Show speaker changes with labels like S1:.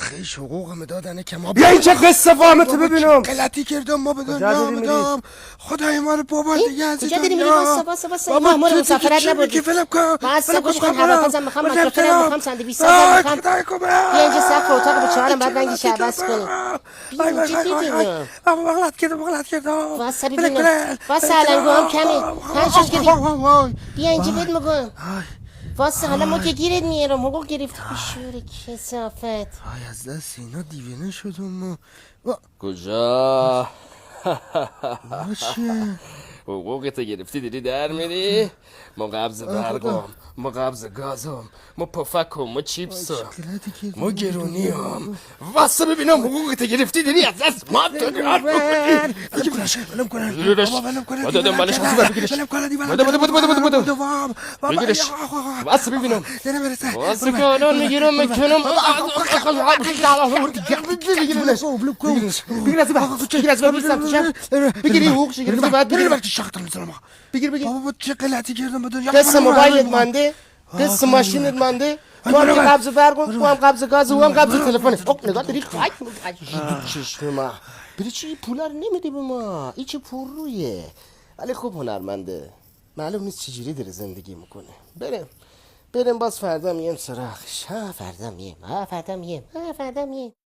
S1: خیش حقوقم دادنه که ما
S2: بیا این چه قصه فهمته ببینم.
S1: غلطی کردم ما به دنیا آمدم. خدای ما رو بابا دیگه از
S3: کجا داری میری؟ واسه مامان مسافرت نبودی.
S1: فیلم کن
S3: واسه گوش کن، هوافزم میخوام، مایکروفونم میخوام، ساندویچ سازم میخوام. بیا اینجا صف اتاق به چهارم بعد رنگش عوض کنی. بیا اینجا ببینم.
S1: بابا غلط کردم.
S3: واسه ببینم. واسه علنگو هم کمی. پنجش که بیا اینجا بهت میگم. واسه حالا ما که گیرت میارم، حقوق گرفتی بشوره کسافت.
S1: آی از دست اینا دیوانه شدم.
S2: کجا؟
S1: چیه؟
S2: حقوقت گرفتی داری در میری؟ ما قبض برگم، ما قبض گازم، ما پفکم، ما چیپسم، ما گرونیم. واسه ببینم حقوقت گرفتی داری از دست ما تو در
S1: ولم کنن
S2: ما دادم بالش خصوصا بگیرش. بودو بگیرش. واسه ببینم. واسه که الان میگیرم میکنم. بگیری حقوقش گرفتی بعد بگیر.
S1: بابا چه غلطی کردم به دنیا.
S3: قسط موبایلت مانده، قسط ماشینت مانده، تو هم که قبض برگم، تو هم قبض گاز، او هم قبض تلفنت. نگاه داری خواهی چشم ما بری چی پولا رو نمیدی به ما؟ این چه پر رویه. ولی خوب هنرمنده، معلوم نیست چجوری داره زندگی میکنه. بریم باز فردا میم سراغش. فردا میم